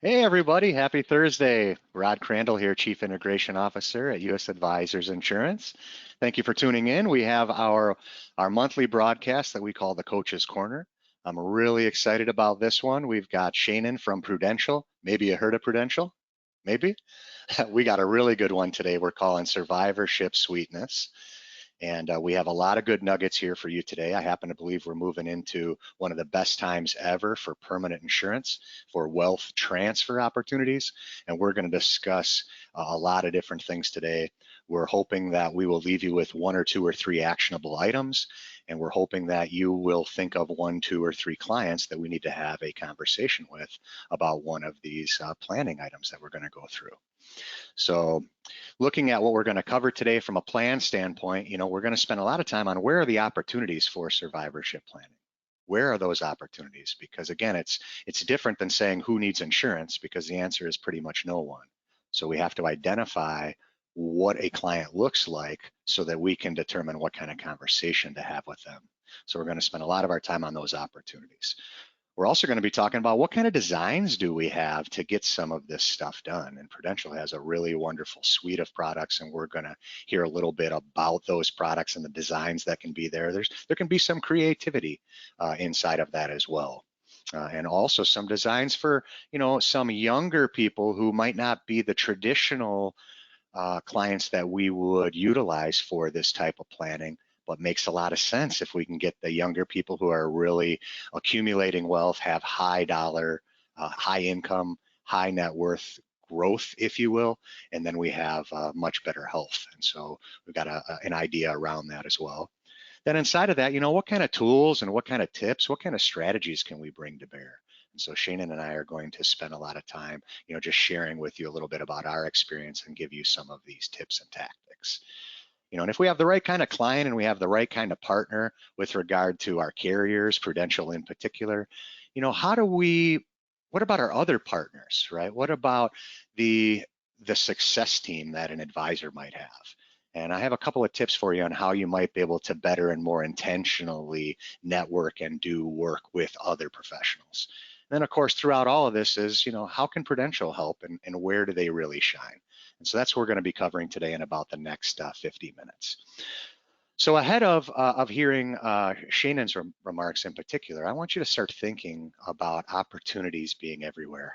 Hey everybody, happy Thursday. Rod Crandall here, Chief Integration Officer at U.S. Advisors Insurance. Thank you for tuning in. We have our monthly broadcast that we call the Coach's Corner. I'm really excited about this one. We've got Shannon from Prudential. Maybe you heard of Prudential? Maybe? We got a really good one today. We're calling Survivorship Suiteness. And we have a lot of good nuggets here for you today. I happen to believe we're moving into one of the best times ever for permanent insurance, for wealth transfer opportunities. And we're going to discuss a lot of different things today. We're hoping that we will leave you with one or two or three actionable items. And we're hoping that you will think of one, two, or three clients that we need to have a conversation with about one of these planning items that we're going to go through. So looking at what we're going to cover today from a plan standpoint, we're going to spend a lot of time on where are the opportunities for survivorship planning. Where are those opportunities? Because again, it's different than saying who needs insurance, because the answer is pretty much no one. So we have to identify what a client looks like so that we can determine what kind of conversation to have with them. So we're going to spend a lot of our time on those opportunities. We're also going to be talking about what kind of designs do we have to get some of this stuff done. And Prudential has a really wonderful suite of products, and we're going to hear a little bit about those products and the designs that can be there. There can be some creativity inside of that as well. And also some designs for, some younger people who might not be the traditional clients that we would utilize for this type of planning, but makes a lot of sense if we can get the younger people who are really accumulating wealth, have high dollar, high income, high net worth growth, if you will, and then we have much better health. And so we've got an idea around that as well. Then inside of that, what kind of tools and what kind of tips, what kind of strategies can we bring to bear? And so Shannon and I are going to spend a lot of time, just sharing with you a little bit about our experience and give you some of these tips and tactics. And if we have the right kind of client and we have the right kind of partner with regard to our carriers, Prudential in particular, what about our other partners, right? What about the success team that an advisor might have? And I have a couple of tips for you on how you might be able to better and more intentionally network and do work with other professionals. And then, of course, throughout all of this is, how can Prudential help and where do they really shine? And so that's what we're going to be covering today in about the next 50 minutes. So ahead of hearing Shannon's remarks in particular, I want you to start thinking about opportunities being everywhere.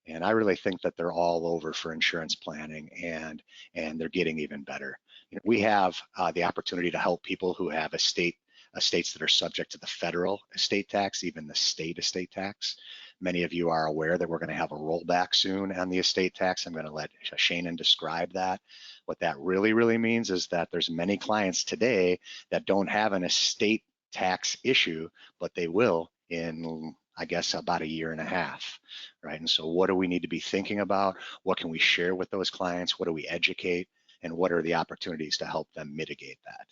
And I really think that they're all over for insurance planning, and they're getting even better. We have the opportunity to help people who have estates that are subject to the federal estate tax, even the state estate tax. Many of you are aware that we're going to have a rollback soon on the estate tax. I'm going to let Shannon describe that. What that really means is that there's many clients today that don't have an estate tax issue, but they will in, I guess, about a year and a half, right? And so what do we need to be thinking about? What can we share with those clients? What do we educate? And what are the opportunities to help them mitigate that?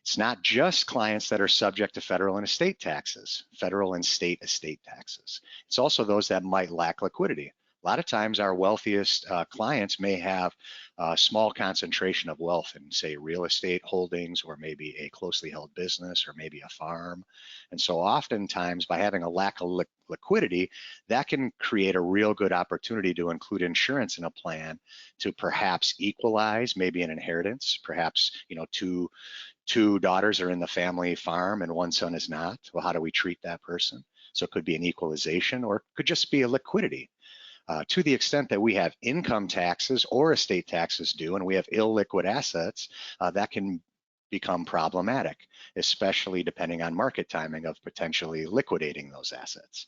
It's not just clients that are subject to federal and state taxes, federal and state estate taxes. It's also those that might lack liquidity. A lot of times our wealthiest clients may have a small concentration of wealth in, say, real estate holdings, or maybe a closely held business, or maybe a farm. And so oftentimes by having a lack of liquidity, that can create a real good opportunity to include insurance in a plan to perhaps equalize maybe an inheritance, perhaps, two daughters are in the family farm and one son is not. Well, how do we treat that person? So it could be an equalization, or it could just be a liquidity. To the extent that we have income taxes or estate taxes due and we have illiquid assets, that can become problematic, especially depending on market timing of potentially liquidating those assets.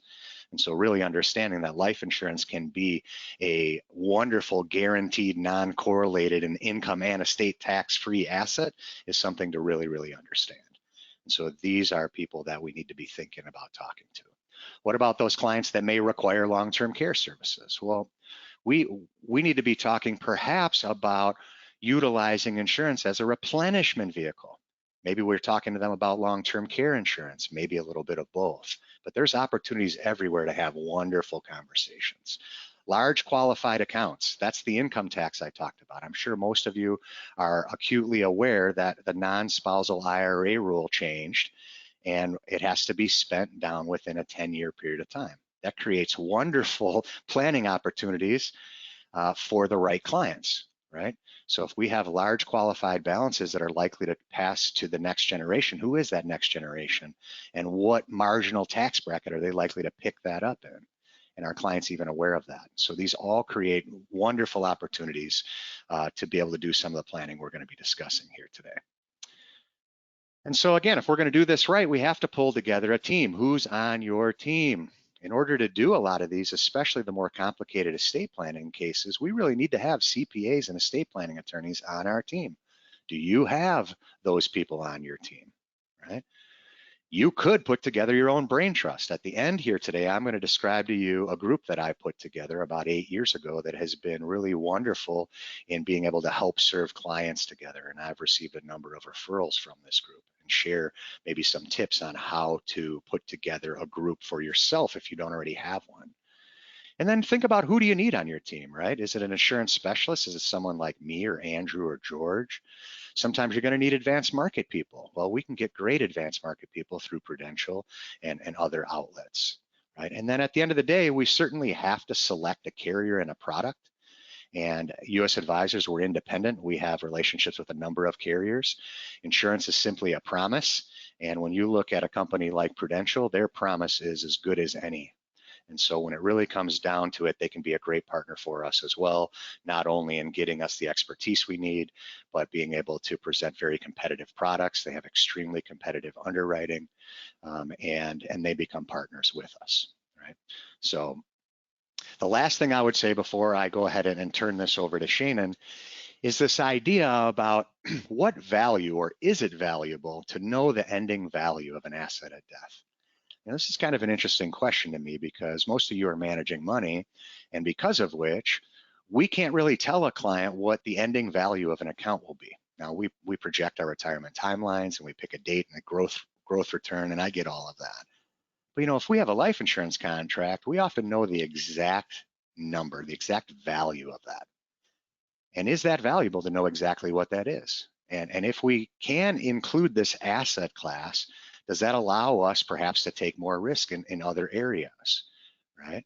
And so really understanding that life insurance can be a wonderful, guaranteed, non-correlated and income and estate tax-free asset is something to really understand. And so these are people that we need to be thinking about talking to. What about those clients that may require long-term care services? Well, we need to be talking perhaps about utilizing insurance as a replenishment vehicle. Maybe we're talking to them about long-term care insurance, maybe a little bit of both. But there's opportunities everywhere to have wonderful conversations. Large qualified accounts, that's the income tax I talked about. I'm sure most of you are acutely aware that the non-spousal IRA rule changed, and it has to be spent down within a 10-year period of time. That creates wonderful planning opportunities for the right clients, right? So if we have large qualified balances that are likely to pass to the next generation, who is that next generation? And what marginal tax bracket are they likely to pick that up in? And our clients even aware of that. So these all create wonderful opportunities to be able to do some of the planning we're going to be discussing here today. And so again, if we're going to do this right, we have to pull together a team. Who's on your team? In order to do a lot of these, especially the more complicated estate planning cases, we really need to have CPAs and estate planning attorneys on our team. Do you have those people on your team, right? You could put together your own brain trust. At the end here today, I'm going to describe to you a group that I put together about 8 years ago that has been really wonderful in being able to help serve clients together. And I've received a number of referrals from this group, and share maybe some tips on how to put together a group for yourself if you don't already have one. And then think about, who do you need on your team, right? Is it an insurance specialist? Is it someone like me or Andrew or George? Sometimes you're going to need advanced market people. Well, we can get great advanced market people through Prudential and other outlets, right? And then at the end of the day, we certainly have to select a carrier and a product. And US Advisors, we're independent. We have relationships with a number of carriers. Insurance is simply a promise. And when you look at a company like Prudential, their promise is as good as any. And so when it really comes down to it, they can be a great partner for us as well, not only in getting us the expertise we need, but being able to present very competitive products. They have extremely competitive underwriting, and they become partners with us, right? So the last thing I would say before I go ahead and turn this over to Shannon is this idea about what value, or is it valuable to know the ending value of an asset at death? Now, this is kind of an interesting question to me, because most of you are managing money, and because of which we can't really tell a client what the ending value of an account will be. Now, we project our retirement timelines, and we pick a date and a growth return, and I get all of that. But if we have a life insurance contract, we often know the exact number, the exact value of that. And is that valuable to know exactly what that is? And if we can include this asset class, does that allow us perhaps to take more risk in other areas, right?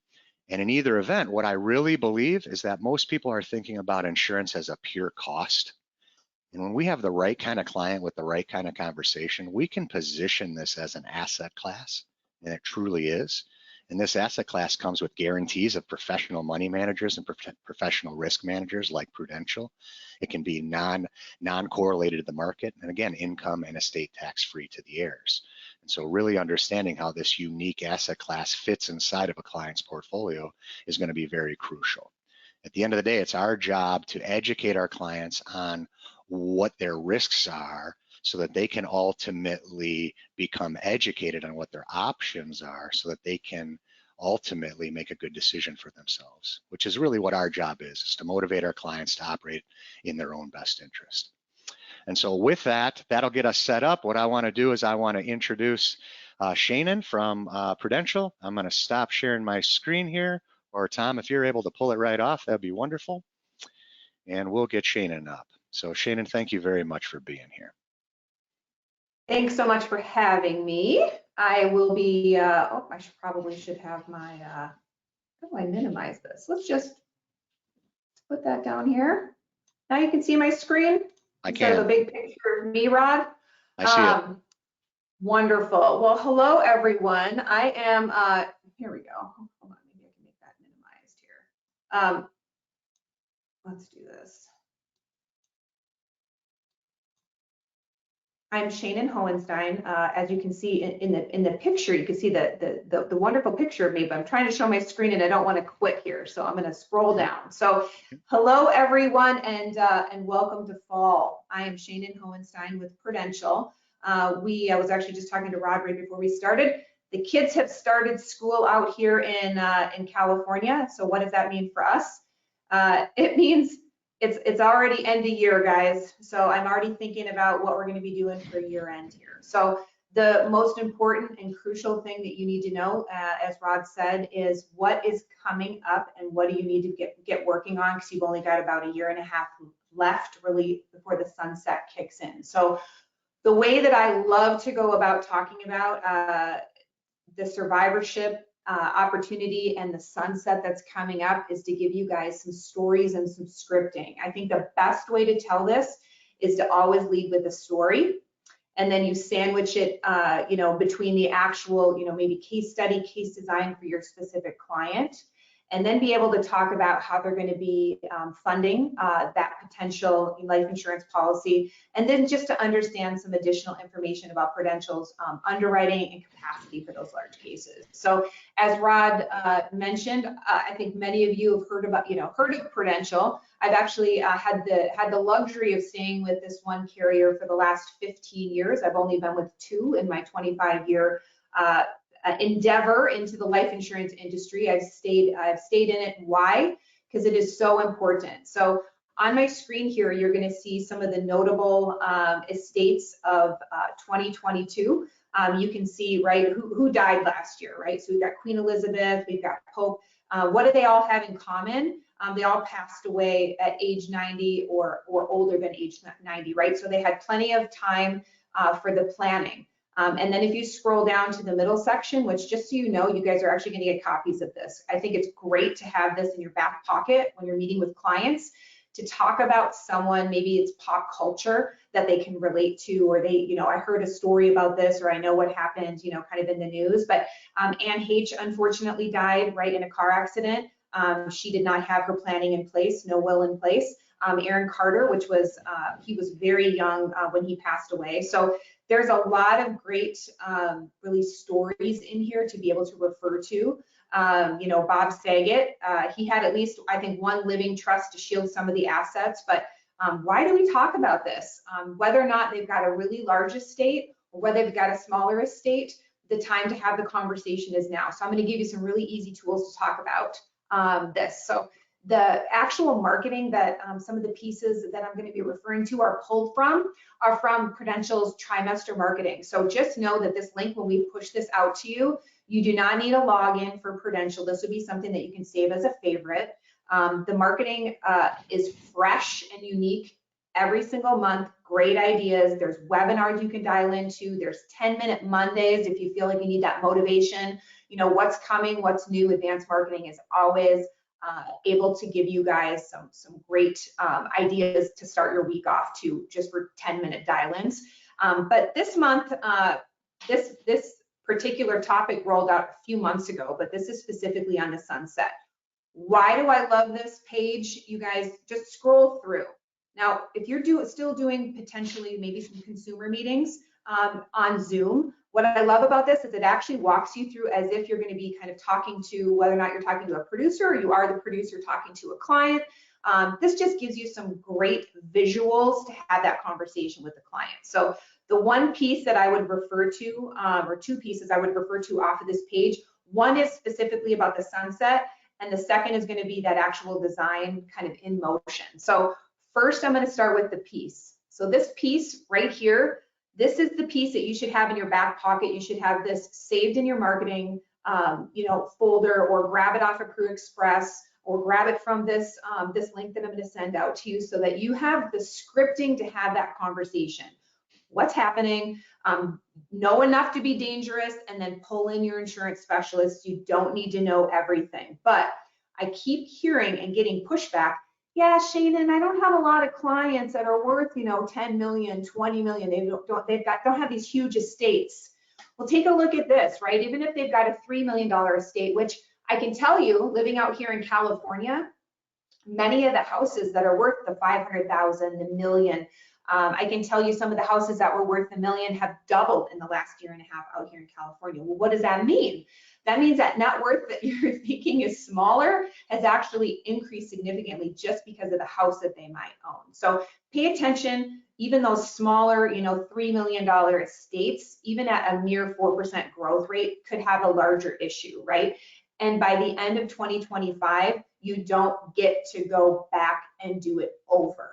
And in either event, what I really believe is that most people are thinking about insurance as a pure cost. And when we have the right kind of client with the right kind of conversation, we can position this as an asset class, and it truly is. And this asset class comes with guarantees of professional money managers and professional risk managers like Prudential. It can be non-correlated to the market, and again, income and estate tax free to the heirs. And so really understanding how this unique asset class fits inside of a client's portfolio is going to be very crucial. At the end of the day, it's our job to educate our clients on what their risks are, so that they can ultimately become educated on what their options are, so that they can ultimately make a good decision for themselves, which is really what our job is to motivate our clients to operate in their own best interest. And so with that, that'll get us set up. What I want to do is I want to introduce Shannon from Prudential. I'm going to stop sharing my screen here, or Tom, if you're able to pull it right off, that'd be wonderful. And we'll get Shannon up. So Shannon, thank you very much for being here. Thanks so much for having me. I will be, I probably should have my, how do I minimize this? Let's just put that down here. Now you can see my screen? I can. Instead of a big picture of me, Rod? I see it. Wonderful. Well, hello, everyone. I am, here we go. Hold on, maybe I can make that minimized here. Let's do this. I'm Shannon Hohenstein. As you can see in the picture, you can see the wonderful picture of me, but I'm trying to show my screen and I don't want to quit here, so I'm going to scroll down. So hello everyone, and welcome to fall. I am Shannon Hohenstein with Prudential. I was actually just talking to Rod right before we started. The kids have started school out here in California. So what does that mean for us? It means it's already end of year, guys. So I'm already thinking about what we're going to be doing for year end here. So the most important and crucial thing that you need to know, as Rod said, is what is coming up and what do you need to get working on, because you've only got about 1.5 years left really before the sunset kicks in. So the way that I love to go about talking about the survivorship opportunity and the sunset that's coming up is to give you guys some stories and some scripting. I think the best way to tell this is to always lead with a story, and then you sandwich it, between the actual, maybe case study, case design for your specific client, and then be able to talk about how they're going to be funding that potential life insurance policy, and then just to understand some additional information about Prudential's underwriting and capacity for those large cases. So as Rod mentioned, I think many of you have heard of Prudential. I've actually had the luxury of staying with this one carrier for the last 15 years. I've only been with two in my 25-year endeavor into the life insurance industry. I've stayed in it. Why? Because it is so important. So on my screen here, you're going to see some of the notable estates of 2022. You can see, right, who died last year, right? So we've got Queen Elizabeth, we've got Pope. What do they all have in common? They all passed away at age 90 or older than age 90, right? So they had plenty of time for the planning. And then if you scroll down to the middle section, which just so you know, you guys are actually going to get copies of this. I think it's great to have this in your back pocket when you're meeting with clients to talk about someone, maybe it's pop culture that they can relate to, or they, I heard a story about this, or I know what happened, kind of in the news. But Anne H. unfortunately died, right, in a car accident. She did not have her planning in place, no will in place. Aaron Carter, which was, he was very young when he passed away. So there's a lot of great, really stories in here to be able to refer to. Bob Saget, he had at least, I think, one living trust to shield some of the assets. But why do we talk about this? Whether or not they've got a really large estate or whether they've got a smaller estate, the time to have the conversation is now. So I'm going to give you some really easy tools to talk about this. So the actual marketing that some of the pieces that I'm going to be referring to are pulled from are from Prudential's trimester marketing. So just know that this link, when we push this out to you, you do not need a login for Prudential. This would be something that you can save as a favorite. The marketing is fresh and unique every single month. Great ideas. There's webinars you can dial into. There's 10-minute Mondays if you feel like you need that motivation. What's coming, what's new. Advanced marketing is always able to give you guys some great ideas to start your week off to, just for 10-minute dial-ins. But this month, this particular topic rolled out a few months ago, but this is specifically on the sunset. Why do I love this page? You guys just scroll through. Now, if you're still doing potentially maybe some consumer meetings on Zoom, what I love about this is it actually walks you through as if you're going to be kind of talking to, whether or not you're talking to a producer or you are the producer talking to a client. This just gives you some great visuals to have that conversation with the client. So the one piece that I would refer to, or two pieces I would refer to off of this page, one is specifically about the sunset, and the second is going to be that actual design kind of in motion. So first, I'm going to start with the piece. So this piece right here, this is the piece that you should have in your back pocket. You should have this saved in your marketing, folder, or grab it off of Pru Express, or grab it from this link that I'm going to send out to you, so that you have the scripting to have that conversation. What's happening? Know enough to be dangerous, and then pull in your insurance specialist. You don't need to know everything. But I keep hearing and getting pushback. Yeah, Shannon, I don't have a lot of clients that are worth, 10 million, 20 million. They don't have these huge estates. Well, take a look at this, right? Even if they've got a $3 million estate, which I can tell you, living out here in California, many of the houses that are worth the 500,000, the million, I can tell you some of the houses that were worth $1 million have doubled in the last year and a half out here in California. Well, what does that mean? That means that net worth that you're thinking is smaller has actually increased significantly just because of the house that they might own. So pay attention. Even those smaller, $3 million estates, even at a mere 4% growth rate, could have a larger issue, right? And by the end of 2025, you don't get to go back and do it over.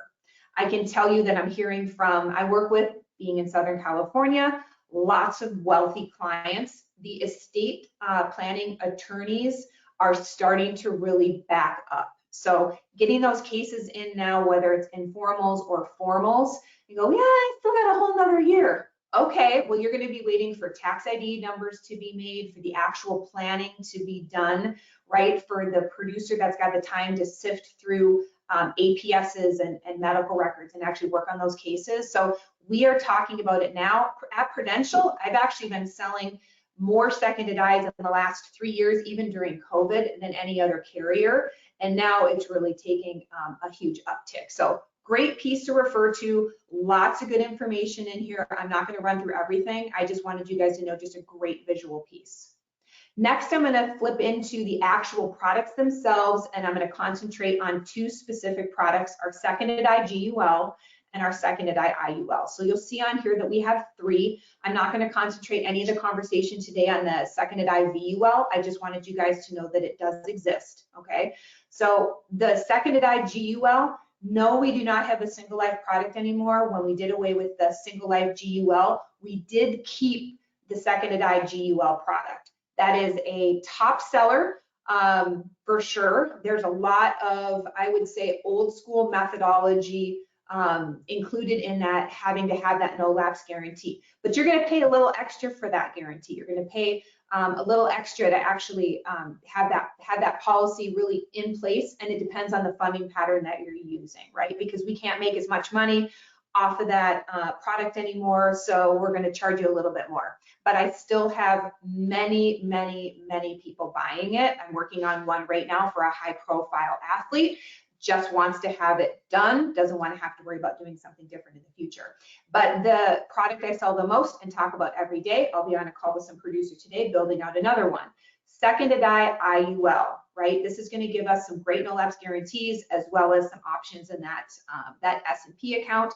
I can tell you that I'm hearing from, I work with, being in Southern California, lots of wealthy clients. The estate planning attorneys are starting to really back up. So getting those cases in now, whether it's informals or formals, you go, yeah, I still got a whole nother year. okay, well, you're going to be waiting for tax ID numbers to be made, for the actual planning to be done, right? For the producer that's got the time to sift through APSs and medical records and actually work on those cases. So we are talking about it now. At Prudential, I've actually been selling more seconded eyes in the last 3 years, even during COVID, than any other carrier. And now it's really taking a huge uptick. So great piece to refer to, lots of good information in here. I'm not going to run through everything. I just wanted you guys to know just a great visual piece. Next, I'm going to flip into the actual products themselves, and I'm going to concentrate on 2 specific products, our seconded eye GUL and our seconded eye IUL. So you'll see on here that we have 3. I'm not going to concentrate any of the conversation today on the seconded eye VUL. I just wanted you guys to know that it does exist, okay? So the seconded eye GUL, no, we do not have a single life product anymore. When we did away with the single life GUL, we did keep the seconded eye GUL product. That is a top seller for sure. There's a lot of, I would say, old school methodology included in that, having to have that no lapse guarantee. But you're going to pay a little extra for that guarantee. You're going to pay a little extra to actually have that policy really in place, and it depends on the funding pattern that you're using, right? Because we can't make as much money off of that product anymore, so we're going to charge you a little bit more. But I still have many people buying it. I'm working on one right now for a high profile athlete. Just wants to have it done, doesn't want to have to worry about doing something different in the future. But the product I sell the most and talk about every day, I'll be on a call with some producer today building out another one. Seconded eye IUL, right? This is going to give us some great no lapse guarantees as well as some options in that, that S&P account.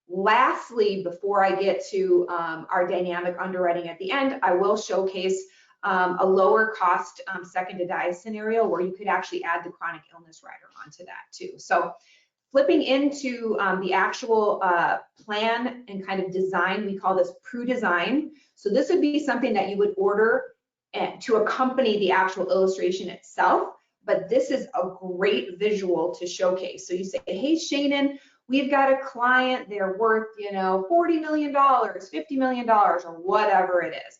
Lastly, before I get to our dynamic underwriting at the end, I will showcase a lower cost seconded eye scenario where you could actually add the chronic illness rider onto that too. So flipping into the actual plan and kind of design, we call this Pru design. So this would be something that you would order to accompany the actual illustration itself, but this is a great visual to showcase. So you say, hey, Shannon, we've got a client, they're worth, you know, $40 million, $50 million, or whatever it is.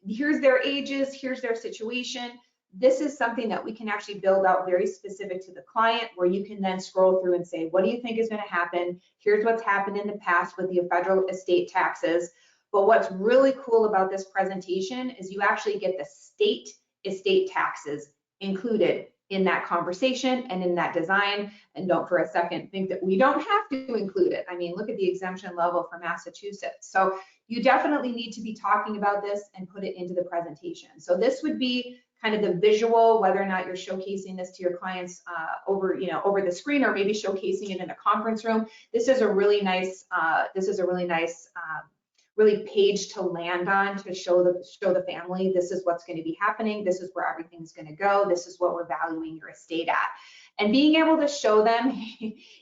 Here's their ages, here's their situation. This is something that we can actually build out very specific to the client, where you can then scroll through and say, what do you think is going to happen? Here's what's happened in the past with the federal estate taxes. But what's really cool about this presentation is you actually get the state estate taxes included in that conversation and in that design. And don't for a second think that we don't have to include it. I mean, look at the exemption level for Massachusetts. So you definitely need to be talking about this and put it into the presentation. So this would be kind of the visual, whether or not you're showcasing this to your clients over the screen, or maybe showcasing it in a conference room. This is a really nice, really page to land on to show the family, this is what's going to be happening, this is where everything's going to go, this is what we're valuing your estate at. And being able to show them,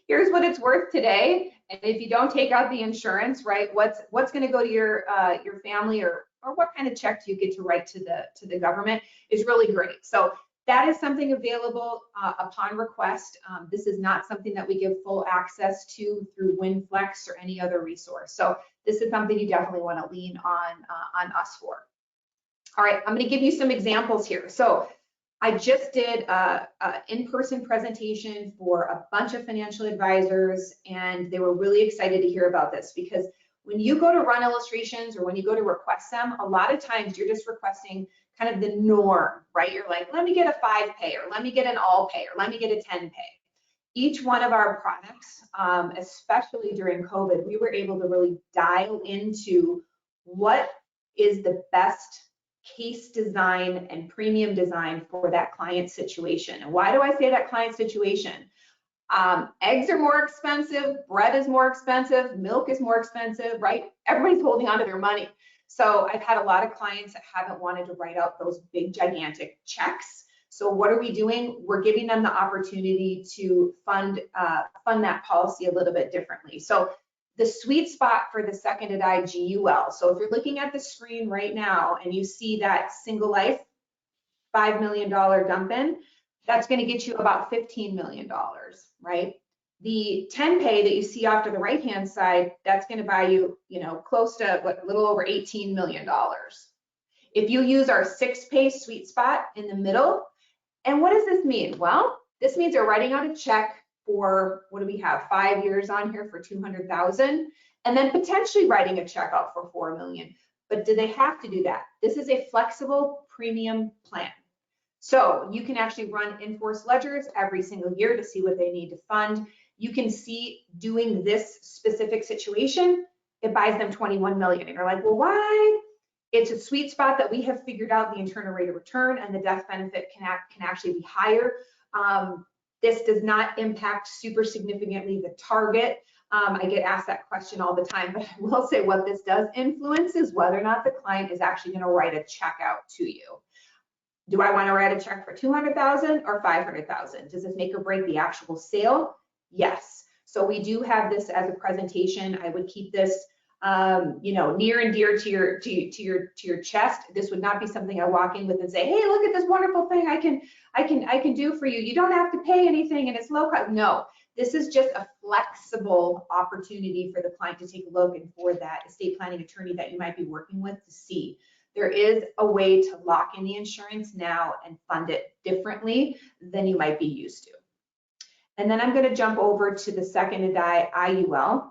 here's what it's worth today, and if you don't take out the insurance, right, what's going to go to your family, or what kind of check do you get to write to the government, is really great. So that is something available upon request. This is not something that we give full access to through WinFlex or any other resource. So this is something you definitely want to lean on us for. All right, I'm going to give you some examples here. So I just did an in-person presentation for a bunch of financial advisors, and they were really excited to hear about this, because when you go to run illustrations or when you go to request them, a lot of times you're just requesting kind of the norm, right? You're like, let me get a 5-pay, or let me get an all-pay, or let me get a 10-pay. Each one of our products, especially during COVID, we were able to really dial into what is the best case design and premium design for that client situation. And why do I say that client situation? Eggs are more expensive, bread is more expensive, milk is more expensive, right? Everybody's holding on to their money. So I've had a lot of clients that haven't wanted to write out those big, gigantic checks. So what are we doing? We're giving them the opportunity to fund that policy a little bit differently. So the sweet spot for the seconded eye GUL. So if you're looking at the screen right now and you see that single life $5 million dump in, that's going to get you about $15 million, right? The 10 pay that you see off to the right-hand side, that's going to buy you, close to what, a little over $18 million. If you use our 6 pay sweet spot in the middle, and what does this mean? Well, this means they're writing out a check for, what do we have, 5 years on here for 200,000, and then potentially writing a check out for 4 million. But do they have to do that? This is a flexible premium plan. So you can actually run in-force ledgers every single year to see what they need to fund. You can see doing this specific situation, it buys them 21 million. And you're like, well, why? It's a sweet spot that we have figured out the internal rate of return, and the death benefit can actually be higher. This does not impact super significantly the target. I get asked that question all the time, but I will say what this does influence is whether or not the client is actually going to write a check out to you. Do I want to write a check for 200,000 or 500,000? Does this make or break the actual sale? Yes. So we do have this as a presentation. I would keep this near and dear to your chest. This would not be something I walk in with and say, hey, look at this wonderful thing I can do for you. You don't have to pay anything and it's low cost. No, this is just a flexible opportunity for the client to take a look, and for that estate planning attorney that you might be working with to see. There is a way to lock in the insurance now and fund it differently than you might be used to. And then I'm going to jump over to the second to die IUL.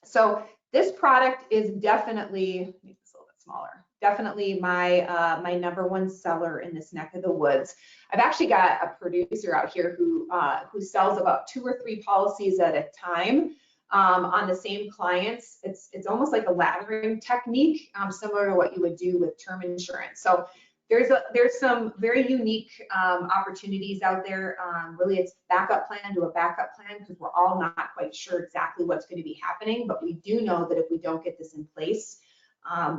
So this product is definitely, make this a little bit smaller, definitely my my #1 seller in this neck of the woods. I've actually got a producer out here who sells about 2 or 3 policies at a time on the same clients. It's almost like a laddering technique, similar to what you would do with term insurance. So there's some very unique opportunities out there. Really, it's backup plan to a backup plan, because we're all not quite sure exactly what's going to be happening, but we do know that if we don't get this in place,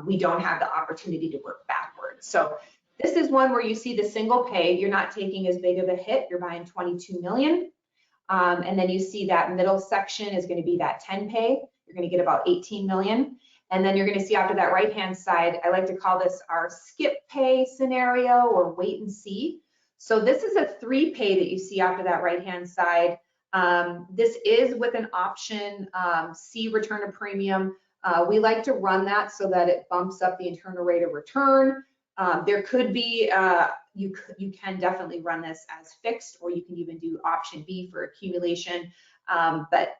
we don't have the opportunity to work backwards. So this is one where you see the single pay. You're not taking as big of a hit. You're buying 22 million. And then you see that middle section is going to be that 10 pay. You're going to get about 18 million. And then you're going to see after that right-hand side, I like to call this our skip pay scenario or wait and see. So this is a 3 pay that you see after that right-hand side. This is with an option C, return of premium. We like to run that so that it bumps up the internal rate of return. There could be, you can definitely run this as fixed, or you can even do option B for accumulation. But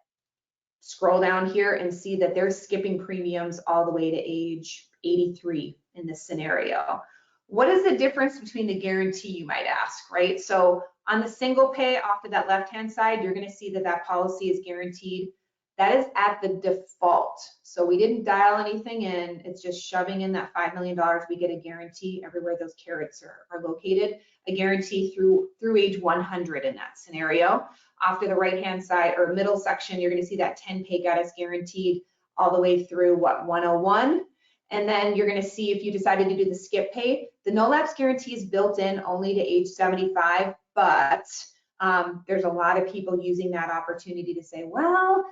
scroll down here and see that they're skipping premiums all the way to age 83 in this scenario. What is the difference between the guarantee, you might ask, right? So on the single pay off to that left-hand side, you're going to see that that policy is guaranteed. That is at the default. So we didn't dial anything in. It's just shoving in that $5 million. We get a guarantee everywhere those carrots are located, a guarantee through age 100 in that scenario. Off to the right-hand side or middle section, you're going to see that 10 pay got us guaranteed all the way through, what, 101. And then you're going to see if you decided to do the skip pay, the no lapse guarantee is built in only to age 75, but there's a lot of people using that opportunity to say, well,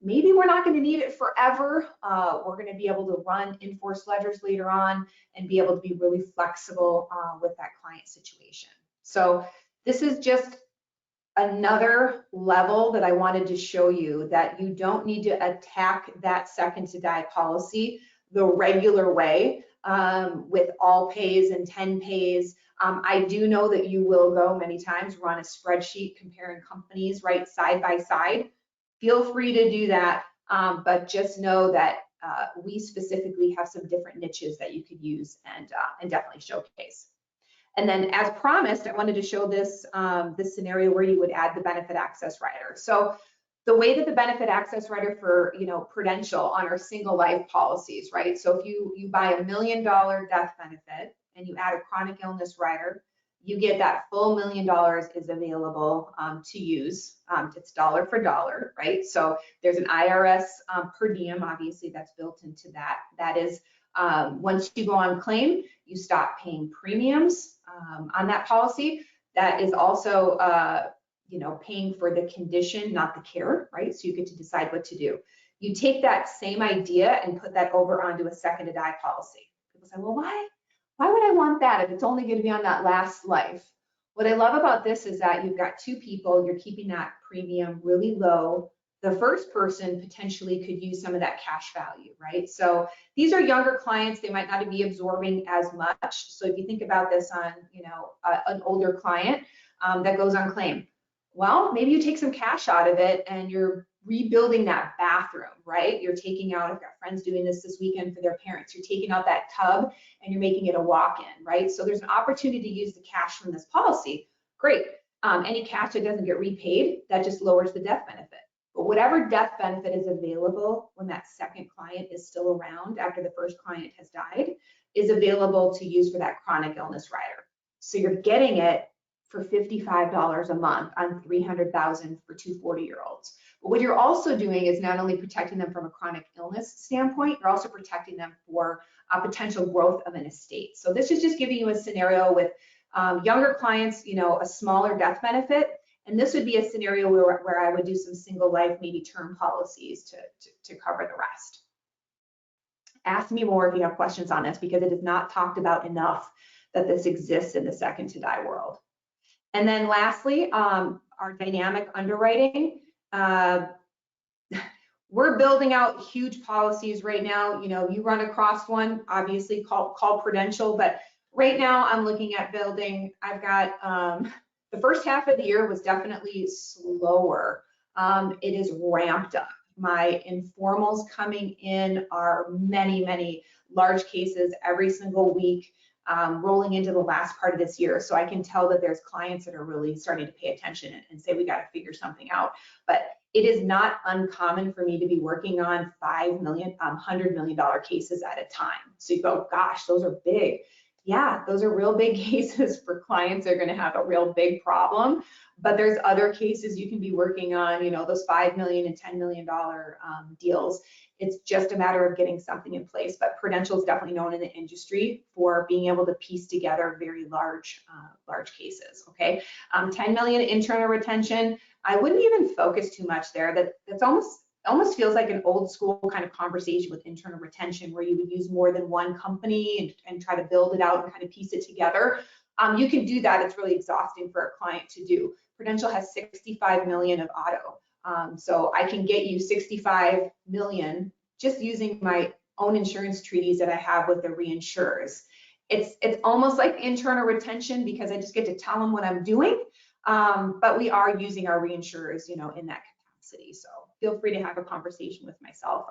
maybe we're not going to need it forever. We're going to be able to run in-force ledgers later on and be able to be really flexible with that client situation. So this is just another level that I wanted to show you, that you don't need to attack that second to die policy the regular way with all pays and 10 pays. I do know that you will go many times run a spreadsheet comparing companies right side by side. Feel free to do that, but just know that we specifically have some different niches that you could use and definitely showcase. And then, as promised, I wanted to show this this scenario where you would add the benefit access rider. So the way that the benefit access rider for Prudential on our single life policies, right? So if you buy $1 million death benefit and you add a chronic illness rider, you get that full $1 million is available to use. It's dollar for dollar, right? So there's an IRS per diem, obviously, that's built into that. That is, once you go on claim, you stop paying premiums on that policy. That is also, paying for the condition, not the care, right? So you get to decide what to do. You take that same idea and put that over onto a second to die policy. People say, well, why would I want that if it's only going to be on that last life? What I love about this is that you've got two people, you're keeping that premium really low. The first person potentially could use some of that cash value, right? So these are younger clients, they might not be absorbing as much. So if you think about this on, an older client that goes on claim, well, maybe you take some cash out of it and you're rebuilding that bathroom, right? You're taking out, I've got friends doing this weekend for their parents, you're taking out that tub and you're making it a walk-in, right? So there's an opportunity to use the cash from this policy. Great. Any cash that doesn't get repaid, that just lowers the death benefit. But whatever death benefit is available when that second client is still around after the first client has died is available to use for that chronic illness rider. So you're getting it for $55 a month on $300,000 for two 40-year-olds. But what you're also doing is not only protecting them from a chronic illness standpoint, you're also protecting them for potential growth of an estate. So this is just giving you a scenario with younger clients, a smaller death benefit. And this would be a scenario where I would do some single life, maybe term policies to cover the rest. Ask me more if you have questions on this, because it is not talked about enough that this exists in the second to die world. And then lastly, our dynamic underwriting. We're building out huge policies right now. You run across one, obviously call Prudential, but right now I'm looking at building, I've got, the first half of the year was definitely slower. It is ramped up. My informals coming in are many, many large cases every single week, rolling into the last part of this year. So I can tell that there's clients that are really starting to pay attention and say, we got to figure something out. But it is not uncommon for me to be working on $5 million, $100 million cases at a time. So you go, gosh, those are big. Yeah, those are real big cases for clients that are going to have a real big problem. But there's other cases you can be working on, those $5 million and $10 million deals. It's just a matter of getting something in place. But Prudential is definitely known in the industry for being able to piece together very large cases. Okay, 10 million internal retention. I wouldn't even focus too much there. That's almost feels like an old school kind of conversation with internal retention, where you would use more than one company and try to build it out and kind of piece it together. You can do that. It's really exhausting for a client to do. Prudential has 65 million of auto. So I can get you 65 million just using my own insurance treaties that I have with the reinsurers. It's almost like internal retention, because I just get to tell them what I'm doing. But we are using our reinsurers, in that capacity. So feel free to have a conversation with myself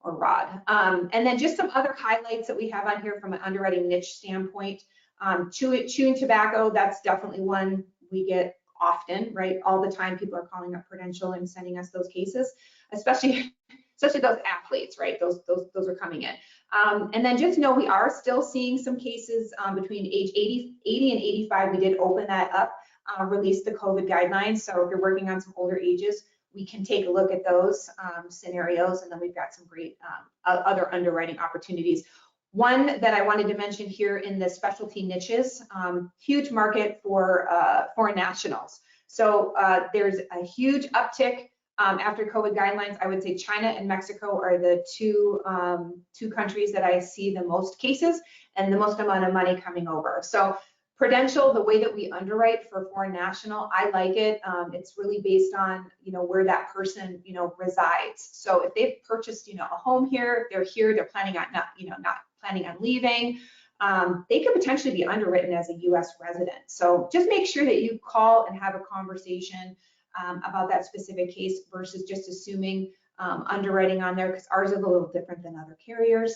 or Rod. And then just some other highlights that we have on here from an underwriting niche standpoint. Chewing tobacco, that's definitely one we get often, right? All the time, people are calling up Prudential and sending us those cases, especially those athletes, right? Those are coming in. And then just know we are still seeing some cases between age 80 and 85. We did open that up, release the COVID guidelines. So if you're working on some older ages, we can take a look at those scenarios. And then we've got some great other underwriting opportunities. One that I wanted to mention here in the specialty niches, huge market for foreign nationals. So there's a huge uptick after COVID guidelines. I would say China and Mexico are the two countries that I see the most cases and the most amount of money coming over. So Prudential, the way that we underwrite for foreign national, I like it. It's really based on, where that person, resides. So if they've purchased, a home here, they're planning on not planning on leaving, they could potentially be underwritten as a U.S. resident. So just make sure that you call and have a conversation about that specific case versus just assuming underwriting on there, because ours is a little different than other carriers.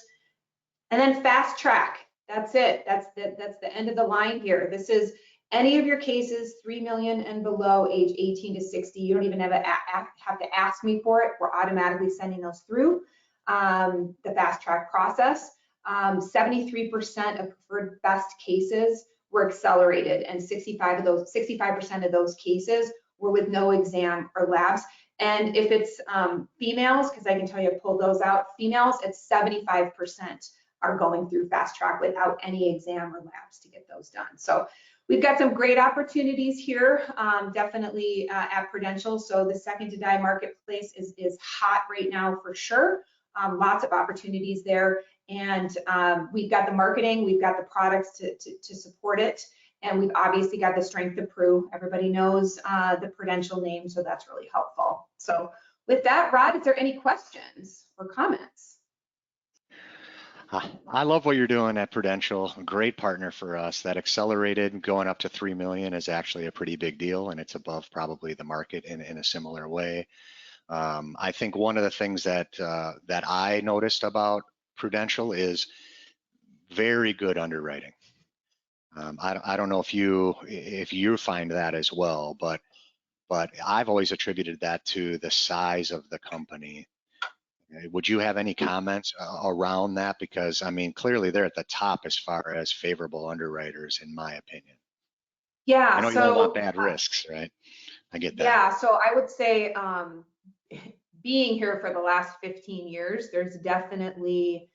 And then fast track. That's it. That's the end of the line here. This is any of your cases 3 million and below, age 18 to 60. You don't even have to ask me for it. We're automatically sending those through the fast track process. 73% of preferred best cases were accelerated, and 65% of those cases were with no exam or labs. And if it's females, because I can tell you I pulled those out, females, it's 75% are going through fast track without any exam or labs to get those done. So we've got some great opportunities here, definitely at Prudential. So the second to die marketplace is hot right now for sure. Lots of opportunities there. And we've got the marketing, we've got the products to support it. And we've obviously got the strength of Pru. Everybody knows the Prudential name, so that's really helpful. So with that, Rod, is there any questions or comments? I love what you're doing at Prudential. A great partner for us. That accelerated going up to 3 million is actually a pretty big deal, and it's above probably the market in a similar way. I think one of the things that I noticed about Prudential is very good underwriting. I don't know if you find that as well, but I've always attributed that to the size of the company. Would you have any comments around that? Because I mean, clearly they're at the top as far as favorable underwriters, in my opinion. I Yeah, know you don't want so bad risks, right? I get that. yeah, so I would say being here for the last 15 years, there's definitely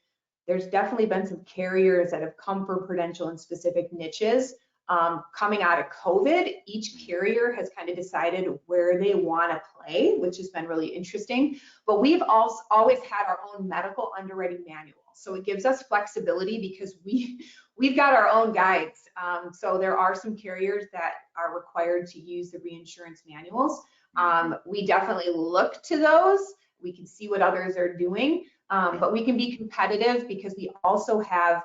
been some carriers that have come for Prudential in specific niches. Coming out of COVID, each carrier has kind of decided where they want to play, which has been really interesting. But we've also always had our own medical underwriting manual. So it gives us flexibility because we've got our own guides. So there are some carriers that are required to use the reinsurance manuals. We definitely look to those. We can see what others are doing. But we can be competitive because we also have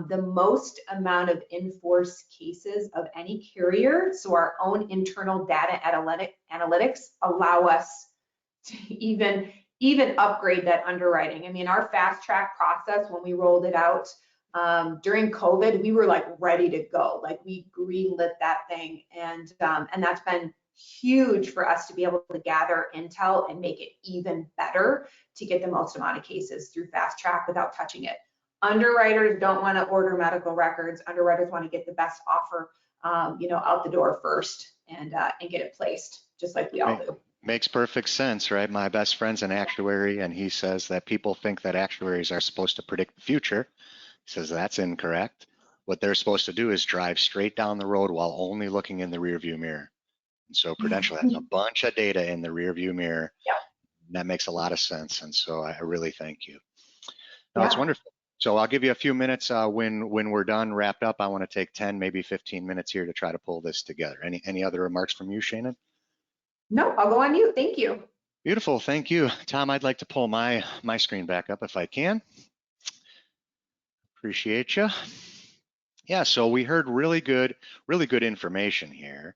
the most amount of in-force cases of any carrier. So our own internal data analytics allow us to even upgrade that underwriting. I mean, our fast track process, when we rolled it out during COVID, we were like ready to go. Like we greenlit that thing, and that's been huge for us to be able to gather intel and make it even better to get the most amount of cases through fast track without touching it. Underwriters don't want to order medical records. Underwriters want to get the best offer, out the door first and get it placed, just like we all do. Makes perfect sense, right? My best friend's an actuary, and he says that people think that actuaries are supposed to predict the future. He says that's incorrect. What they're supposed to do is drive straight down the road while only looking in the rearview mirror. And so Prudential has a bunch of data in the rearview mirror. Yep. That makes a lot of sense. And so I really thank you. No, Yeah. it's wonderful. So I'll give you a few minutes when we're done, wrapped up. I want to take 10, maybe 15 minutes here to try to pull this together. Any other remarks from you, Shannon? No, I'll go on mute. Thank you. Beautiful. Thank you. Tom, I'd like to pull my screen back up if I can. Appreciate you. Yeah, so we heard really good information here.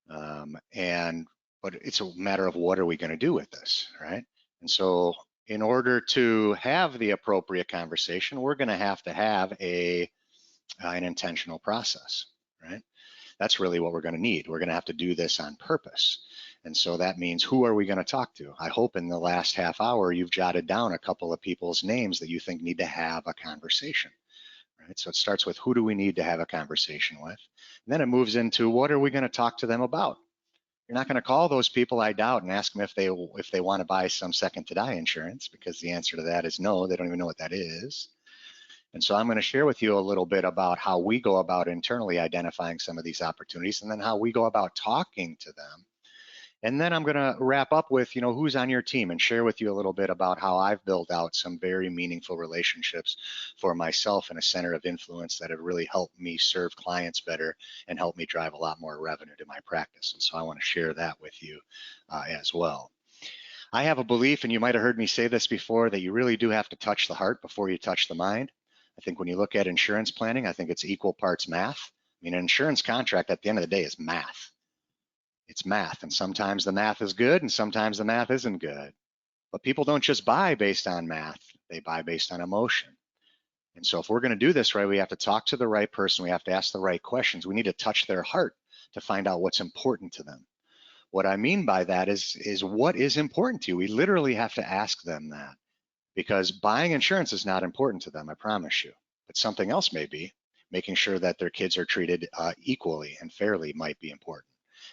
But it's a matter of what are we going to do with this, right? And so in order to have the appropriate conversation, we're going to have an intentional process, right? That's really what we're going to need. We're going to have to do this on purpose. And so that means, who are we going to talk to? I hope in the last half hour, you've jotted down a couple of people's names that you think need to have a conversation, right? So it starts with, who do we need to have a conversation with? And then it moves into, what are we going to talk to them about? You're not going to call those people, I doubt, and ask them if they want to buy some second to die insurance, because the answer to that is no, they don't even know what that is. And so I'm going to share with you a little bit about how we go about internally identifying some of these opportunities, and then how we go about talking to them. And then I'm going to wrap up with, who's on your team, and share with you a little bit about how I've built out some very meaningful relationships for myself in a center of influence that have really helped me serve clients better and helped me drive a lot more revenue to my practice. And so I want to share that with you as well. I have a belief, and you might have heard me say this before, that you really do have to touch the heart before you touch the mind. I think when you look at insurance planning, I think it's equal parts math. I mean, an insurance contract at the end of the day is math. It's math, and sometimes the math is good and sometimes the math isn't good. But people don't just buy based on math, they buy based on emotion. And so if we're going to do this right, we have to talk to the right person, we have to ask the right questions, we need to touch their heart to find out what's important to them. What I mean by that is what is important to you? We literally have to ask them that, because buying insurance is not important to them, I promise you. But something else may be. Making sure that their kids are treated equally and fairly might be important.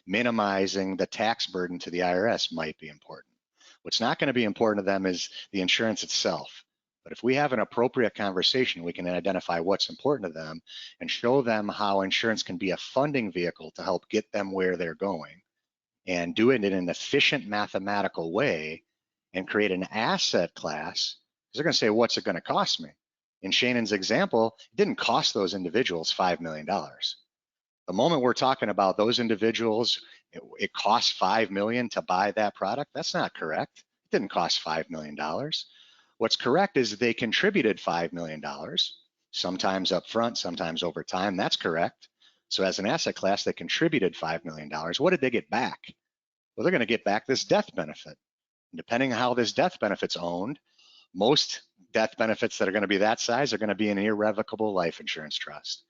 Minimizing the tax burden to the IRS might be important. What's not going to be important to them is the insurance itself. But if we have an appropriate conversation, we can identify what's important to them and show them how insurance can be a funding vehicle to help get them where they're going, and do it in an efficient mathematical way and create an asset class. Because they're going to say, what's it going to cost me? In Shannon's example, it didn't cost those individuals $5 million. The moment we're talking about those individuals, it costs $5 million to buy that product. That's not correct. It didn't cost $5 million. What's correct is they contributed $5 million, sometimes upfront, sometimes over time. That's correct. So as an asset class, they contributed $5 million. What did they get back? Well, they're going to get back this death benefit. And depending on how this death benefit's owned, most death benefits that are going to be that size are going to be an irrevocable life insurance trust.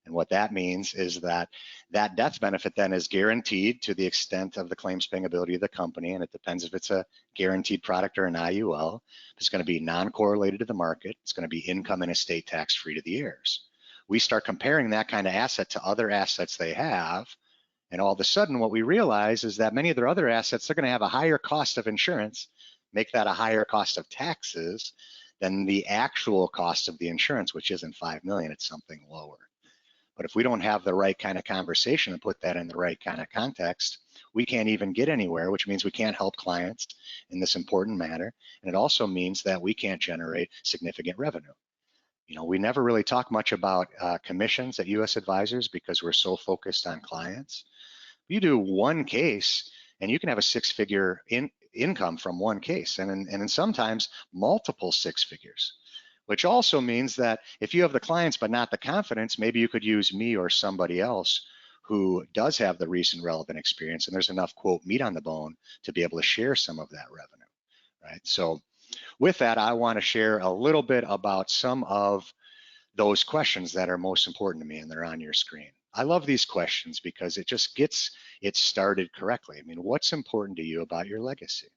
And what that means is that that death benefit then is guaranteed to the extent of the claims paying ability of the company. And it depends if it's a guaranteed product or an IUL. It's going to be non-correlated to the market. It's going to be income and estate tax free to the heirs. We start comparing that kind of asset to other assets they have. And all of a sudden, what we realize is that many of their other assets, they're going to have a higher cost of insurance, make that a higher cost of taxes than the actual cost of the insurance, which isn't $5 million, it's something lower. But if we don't have the right kind of conversation and put that in the right kind of context, we can't even get anywhere, which means we can't help clients in this important matter. And it also means that we can't generate significant revenue. You know, we never really talk much about commissions at US Advisors because we're so focused on clients. You do one case and you can have a six-figure income from one case, and in sometimes multiple six figures. Which also means that if you have the clients but not the confidence, maybe you could use me or somebody else who does have the recent relevant experience, and there's enough, quote, meat on the bone to be able to share some of that revenue, right? So with that, I want to share a little bit about some of those questions that are most important to me, and they're on your screen. I love these questions because it just gets it started correctly. I mean, what's important to you about your legacy?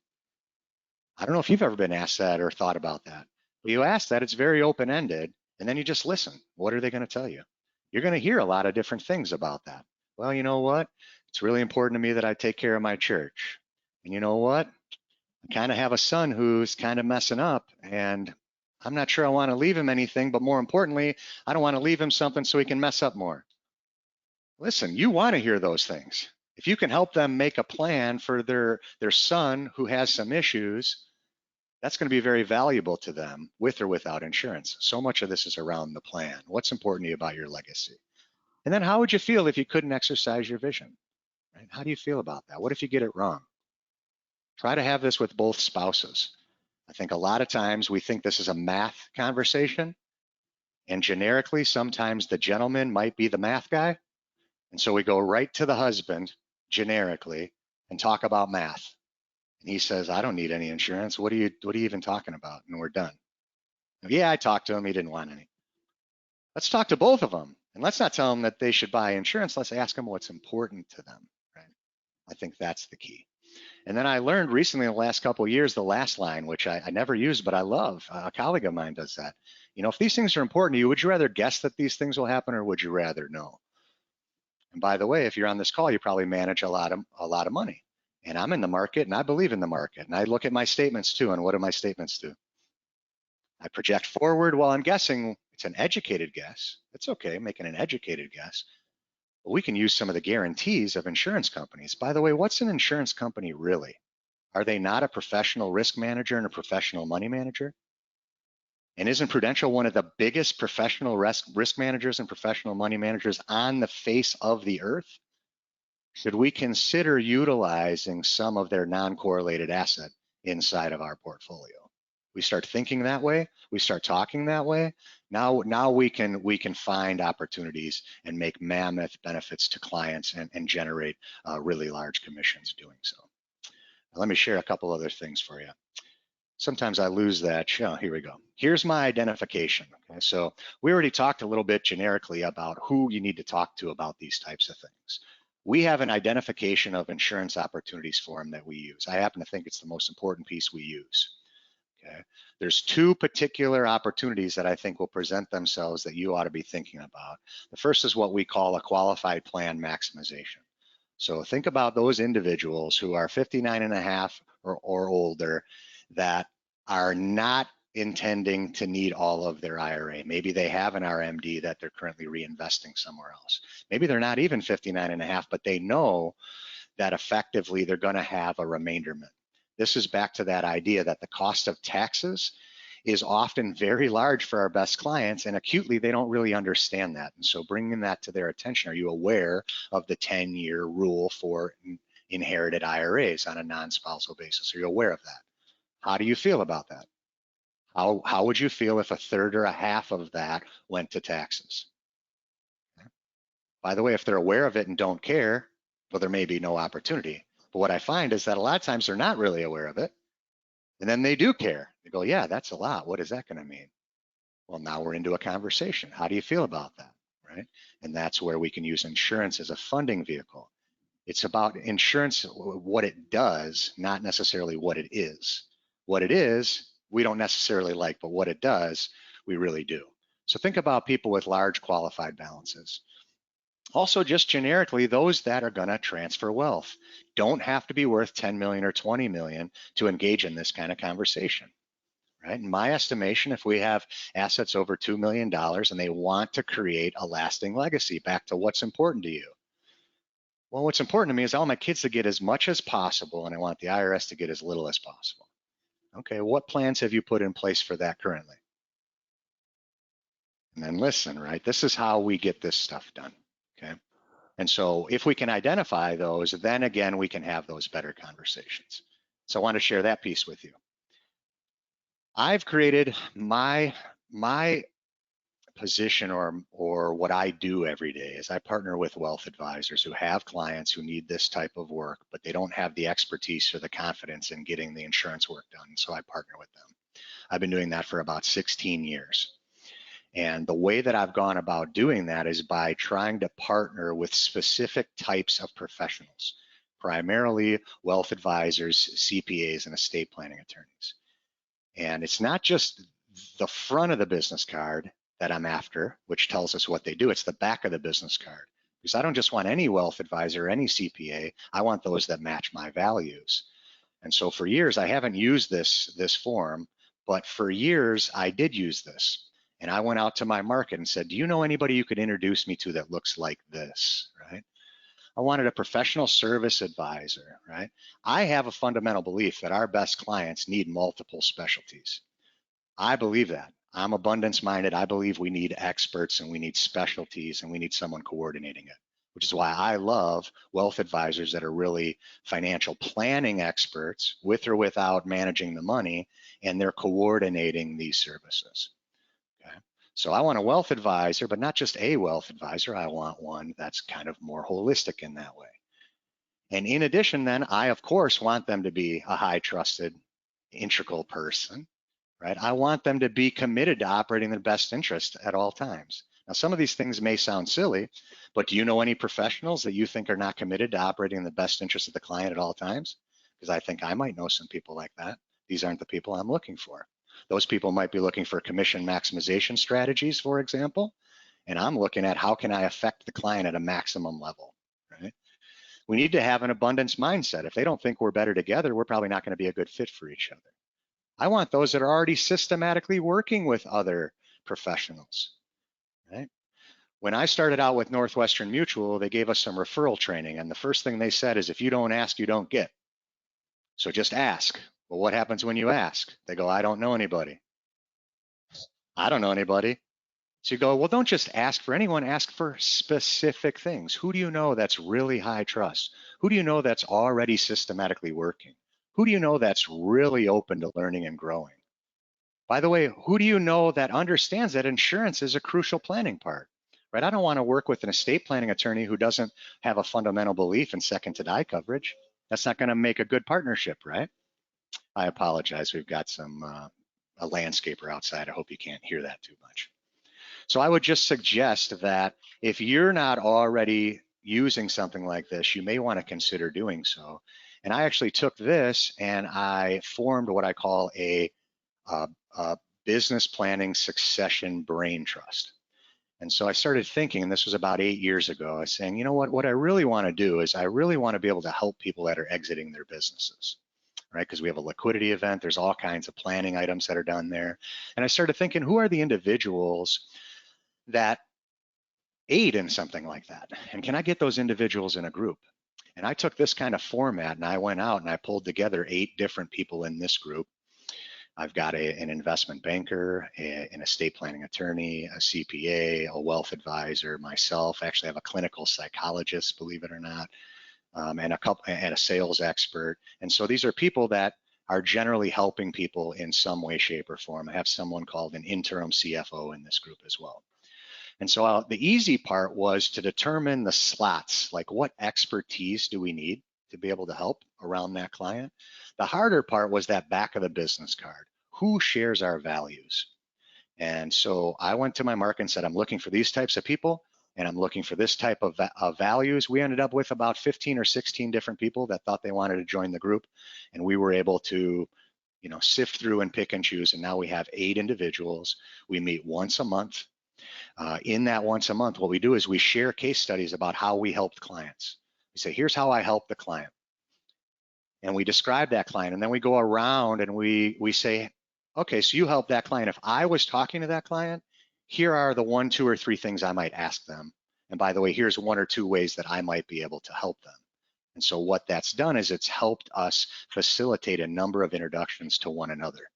I don't know if you've ever been asked that or thought about that. You ask that, it's very open-ended, and then you just listen. What are they going to tell you? You're going to hear a lot of different things about that. Well, you know what? It's really important to me that I take care of my church. And you know what? I kind of have a son who's kind of messing up, and I'm not sure I want to leave him anything, but more importantly, I don't want to leave him something so he can mess up more. Listen, you want to hear those things. If you can help them make a plan for their son who has some issues, that's going to be very valuable to them with or without insurance. So much of this is around the plan. What's important to you about your legacy? And then how would you feel if you couldn't exercise your vision? Right? How do you feel about that? What if you get it wrong? Try to have this with both spouses. I think a lot of times we think this is a math conversation, and generically, sometimes the gentleman might be the math guy. And so we go right to the husband generically and talk about math. And he says, I don't need any insurance. What are you even talking about? And we're done. Yeah, I talked to him. He didn't want any. Let's talk to both of them. And let's not tell them that they should buy insurance. Let's ask them what's important to them, right? I think that's the key. And then I learned recently in the last couple of years, the last line, which I never use, but I love. A colleague of mine does that. You know, if these things are important to you, would you rather guess that these things will happen or would you rather know? And by the way, if you're on this call, you probably manage a lot of money. And I'm in the market and I believe in the market. And I look at my statements too. And what do my statements do? I project forward while I'm guessing. It's an educated guess. It's okay making an educated guess. But we can use some of the guarantees of insurance companies. By the way, what's an insurance company really? Are they not a professional risk manager and a professional money manager? And isn't Prudential one of the biggest professional risk managers and professional money managers on the face of the earth? Should we consider utilizing some of their non-correlated asset inside of our portfolio? We start thinking that way, we start talking that way. Now we can find opportunities and make mammoth benefits to clients and generate really large commissions doing so. Now, let me share a couple other things for you. Sometimes I lose that. Oh, here we go. Here's my identification. Okay, so we already talked a little bit generically about who you need to talk to about these types of things. We have an identification of insurance opportunities form that we use. I happen to think it's the most important piece we use. Okay. There's two particular opportunities that I think will present themselves that you ought to be thinking about. The first is what we call a qualified plan maximization. So think about those individuals who are 59 and a half or older that are not intending to need all of their IRA. Maybe they have an RMD that they're currently reinvesting somewhere else. Maybe they're not even 59 and a half, but they know that effectively they're going to have a remainderment. This is back to that idea that the cost of taxes is often very large for our best clients, and acutely they don't really understand that. And so bringing that to their attention, are you aware of the 10-year rule for inherited IRAs on a non-spousal basis? Are you aware of that? How do you feel about that? How would you feel if a third or a half of that went to taxes? By the way, if they're aware of it and don't care, well, there may be no opportunity. But what I find is that a lot of times they're not really aware of it, and then they do care. They go, yeah, that's a lot. What is that going to mean? Well, now we're into a conversation. How do you feel about that, right? And that's where we can use insurance as a funding vehicle. It's about insurance, what it does, not necessarily what it is. What it is, we don't necessarily like, but what it does, we really do. So think about people with large qualified balances. Also, just generically, those that are going to transfer wealth don't have to be worth 10 million or 20 million to engage in this kind of conversation, right? In my estimation, if we have assets over $2 million and they want to create a lasting legacy, back to what's important to you. Well, what's important to me is I want my kids to get as much as possible, and I want the IRS to get as little as possible. Okay, what plans have you put in place for that currently? And then listen, right? This is how we get this stuff done, okay? And so if we can identify those, then again, we can have those better conversations. So I want to share that piece with you. I've created my position, or what I do every day is I partner with wealth advisors who have clients who need this type of work, but they don't have the expertise or the confidence in getting the insurance work done. So I partner with them. I've been doing that for about 16 years. And the way that I've gone about doing that is by trying to partner with specific types of professionals, primarily wealth advisors, CPAs, and estate planning attorneys. And it's not just the front of the business card that I'm after, which tells us what they do. It's the back of the business card. Because I don't just want any wealth advisor or any CPA. I want those that match my values. And so for years, I haven't used this form, but for years, I did use this. And I went out to my market and said, do you know anybody you could introduce me to that looks like this, right? I wanted a professional service advisor, right? I have a fundamental belief that our best clients need multiple specialties. I believe that. I'm abundance minded. I believe we need experts and we need specialties and we need someone coordinating it, which is why I love wealth advisors that are really financial planning experts with or without managing the money, and they're coordinating these services. Okay. So I want a wealth advisor, but not just a wealth advisor. I want one that's kind of more holistic in that way. And in addition, then I, of course, want them to be a high trusted, integral person, right? I want them to be committed to operating their best interest at all times. Now, some of these things may sound silly, but do you know any professionals that you think are not committed to operating in the best interest of the client at all times? Because I think I might know some people like that. These aren't the people I'm looking for. Those people might be looking for commission maximization strategies, for example, and I'm looking at how can I affect the client at a maximum level, right? We need to have an abundance mindset. If they don't think we're better together, we're probably not going to be a good fit for each other. I want those that are already systematically working with other professionals, right? When I started out with Northwestern Mutual, they gave us some referral training, and the first thing they said is, if you don't ask, you don't get. So just ask. Well, what happens when you ask? They go, I don't know anybody. I don't know anybody. So you go, well, don't just ask for anyone, ask for specific things. Who do you know that's really high trust? Who do you know that's already systematically working? Who do you know that's really open to learning and growing? By the way, who do you know that understands that insurance is a crucial planning part, right? I don't want to work with an estate planning attorney who doesn't have a fundamental belief in second to die coverage. That's not going to make a good partnership, right? I apologize. We've got a landscaper outside. I hope you can't hear that too much. So I would just suggest that if you're not already using something like this, you may want to consider doing so. And I actually took this and I formed what I call a business planning succession brain trust. And so I started thinking, and this was about 8 years ago, I was saying, you know what I really want to do is I really want to be able to help people that are exiting their businesses, right? Because we have a liquidity event, there's all kinds of planning items that are done there. And I started thinking, who are the individuals that aid in something like that? And can I get those individuals in a group? And I took this kind of format and I went out and I pulled together 8 different people in this group. I've got an investment banker, an estate planning attorney, a CPA, a wealth advisor, myself. I actually have a clinical psychologist, believe it or not, and a sales expert. And so these are people that are generally helping people in some way, shape, or form. I have someone called an interim CFO in this group as well. And so the easy part was to determine the slots, like what expertise do we need to be able to help around that client. The harder part was that back of the business card. Who shares our values? And so I went to my market and said, I'm looking for these types of people, and I'm looking for this type of values. We ended up with about 15 or 16 different people that thought they wanted to join the group, and we were able to, sift through and pick and choose. And now we have 8 individuals. We meet once a month. In that once a month, what we do is we share case studies about how we helped clients. We say, here's how I helped the client. And we describe that client, and then we go around and we say, okay, so you helped that client. If I was talking to that client, here are the 1, 2, or 3 things I might ask them. And by the way, here's 1 or 2 ways that I might be able to help them. And so what that's done is it's helped us facilitate a number of introductions to one another.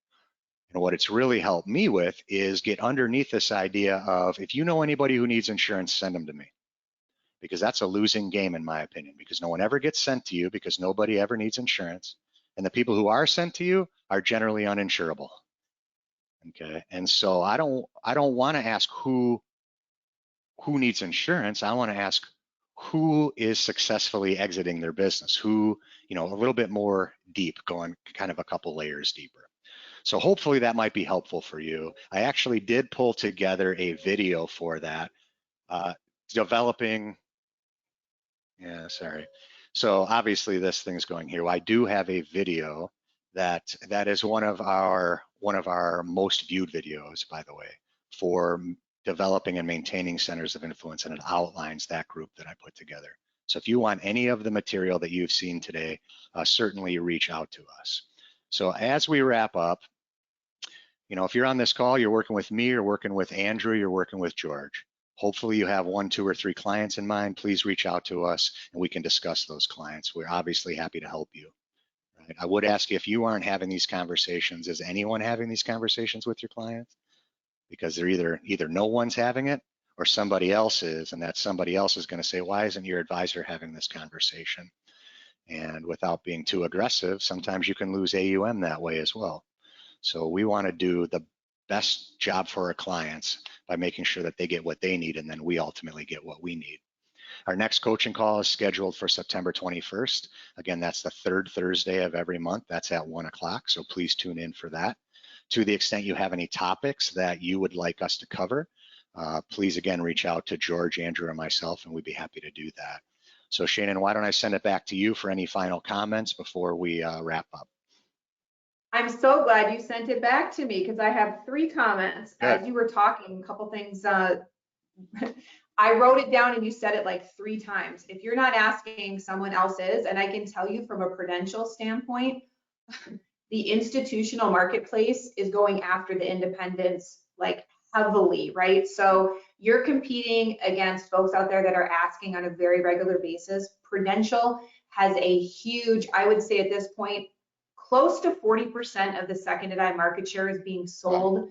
And what it's really helped me with is get underneath this idea of, if you know anybody who needs insurance, send them to me. Because that's a losing game in my opinion, because no one ever gets sent to you because nobody ever needs insurance. And the people who are sent to you are generally uninsurable. Okay, and so I don't want to ask who needs insurance. I want to ask who is successfully exiting their business, who, a little bit more deep, going kind of a couple layers deeper. So hopefully that might be helpful for you. I actually did pull together a video for that, developing, yeah, sorry. So obviously this thing's going here. I do have a video that is one of our most viewed videos, by the way, for developing and maintaining centers of influence, and it outlines that group that I put together. So if you want any of the material that you've seen today, certainly reach out to us. So as we wrap up, if you're on this call, you're working with me, you're working with Andrew, you're working with George. Hopefully you have 1, 2, or 3 clients in mind. Please reach out to us and we can discuss those clients. We're obviously happy to help you. Right? I would ask you, if you aren't having these conversations, is anyone having these conversations with your clients? Because they're either no one's having it or somebody else is, and that somebody else is going to say, why isn't your advisor having this conversation? And without being too aggressive, sometimes you can lose AUM that way as well. So we want to do the best job for our clients by making sure that they get what they need, and then we ultimately get what we need. Our next coaching call is scheduled for September 21st. Again, that's the 3rd Thursday of every month. That's at 1 o'clock, so please tune in for that. To the extent you have any topics that you would like us to cover, please again reach out to George, Andrew, or myself, and we'd be happy to do that. So Shannon, why don't I send it back to you for any final comments before we wrap up? I'm so glad you sent it back to me, because I have 3 comments. Good. As you were talking, a couple things. I wrote it down and you said it like 3 times. If you're not asking, someone else is. And I can tell you from a Prudential standpoint, the institutional marketplace is going after the independents like heavily, right? So you're competing against folks out there that are asking on a very regular basis. Prudential has a huge, I would say at this point, close to 40% of the second-to-die market share is being sold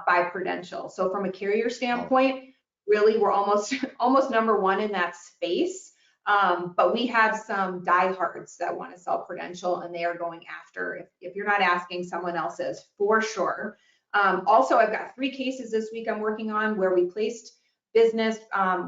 by Prudential. So from a carrier standpoint, really we're almost number 1 in that space. But we have some diehards that want to sell Prudential, and they are going after, if you're not asking, someone else is for sure. Also, I've got 3 cases this week I'm working on where we placed business.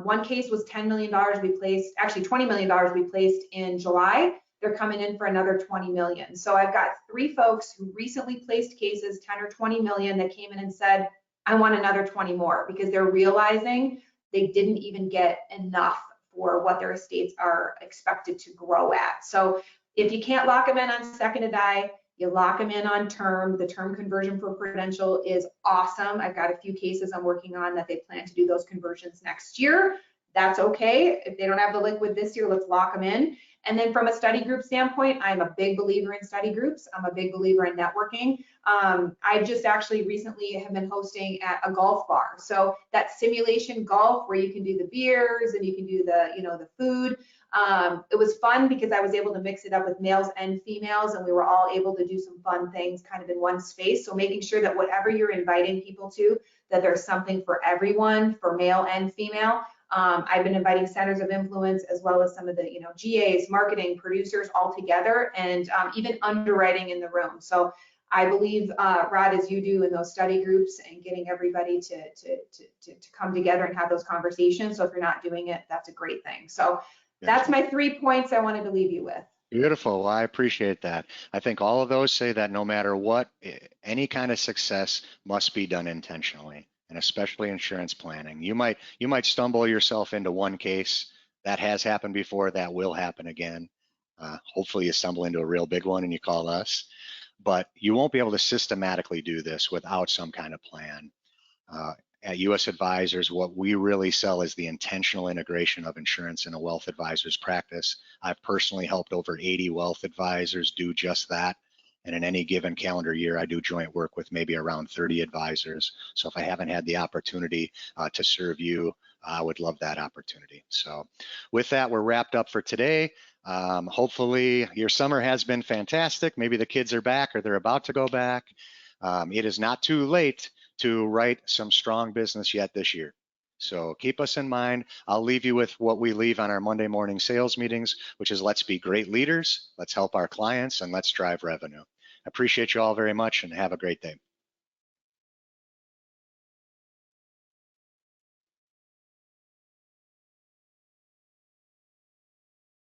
One case was $10 million we placed, actually $20 million we placed in July. They're coming in for another 20 million. So I've got 3 folks who recently placed cases, 10 or 20 million, that came in and said, I want another 20 more, because they're realizing they didn't even get enough for what their estates are expected to grow at. So if you can't lock them in on second to die, you lock them in on term. The term conversion for Prudential is awesome. I've got a few cases I'm working on that they plan to do those conversions next year. That's okay. If they don't have the liquid this year, let's lock them in. And then from a study group standpoint, I'm a big believer in study groups. I'm a big believer in networking. I just actually recently have been hosting at a golf bar. So that simulation golf where you can do the beers and you can do the, the food. It was fun because I was able to mix it up with males and females, and we were all able to do some fun things kind of in one space. So making sure that whatever you're inviting people to, that there's something for everyone, for male and female. I've been inviting centers of influence as well as some of the, GAs, marketing, producers all together, and even underwriting in the room. So I believe, Rod, as you do in those study groups and getting everybody to come together and have those conversations. So if you're not doing it, that's a great thing. So that's my 3 points I wanted to leave you with. Beautiful. Well, I appreciate that. I think all of those say that no matter what, any kind of success must be done intentionally, and especially insurance planning. You might stumble yourself into one case. That has happened before. That will happen again. Hopefully you stumble into a real big one and you call us, but you won't be able to systematically do this without some kind of plan. At US Advisors, what we really sell is the intentional integration of insurance in a wealth advisor's practice. I've personally helped over 80 wealth advisors do just that. And in any given calendar year, I do joint work with maybe around 30 advisors. So if I haven't had the opportunity to serve you, I would love that opportunity. So with that, we're wrapped up for today. Hopefully your summer has been fantastic. Maybe the kids are back or they're about to go back. It is not too late to write some strong business yet this year. So keep us in mind. I'll leave you with what we leave on our Monday morning sales meetings, which is let's be great leaders, let's help our clients, and let's drive revenue. I appreciate you all very much and have a great day.